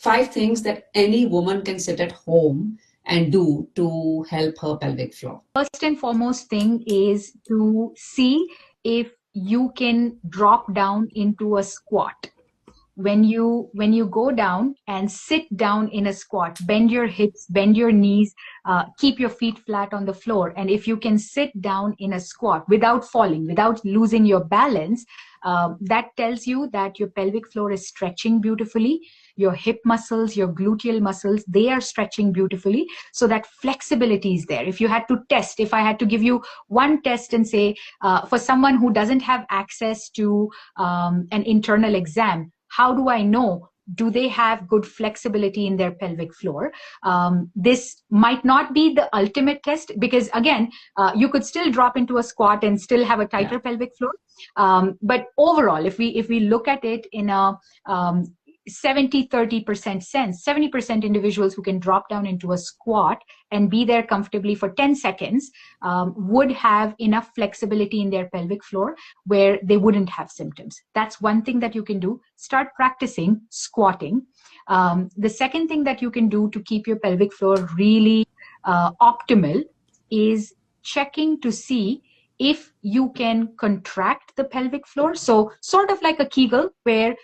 5 things that any woman can sit at home and do to help her pelvic floor? First and foremost thing is to see if you can drop down into a squat. When you go down and sit down in a squat, bend your hips, bend your knees, keep your feet flat on the floor. And if you can sit down in a squat without falling, without losing your balance, that tells you that your pelvic floor is stretching beautifully. Your hip muscles, your gluteal muscles, they are stretching beautifully. So that flexibility is there. If you had to test, if I had to give you one test and say, for someone who doesn't have access to an internal exam, how do I know? Do they have good flexibility in their pelvic floor? This might not be the ultimate test because, again, you could still drop into a squat and still have a tighter pelvic floor. But overall, if we look at it in a 70-30% sense, 70% individuals who can drop down into a squat and be there comfortably for 10 seconds would have enough flexibility in their pelvic floor where they wouldn't have symptoms. That's one thing that you can do. Start practicing squatting. The second thing that you can do to keep your pelvic floor really optimal is checking to see if you can contract the pelvic floor. So sort of like a Kegel where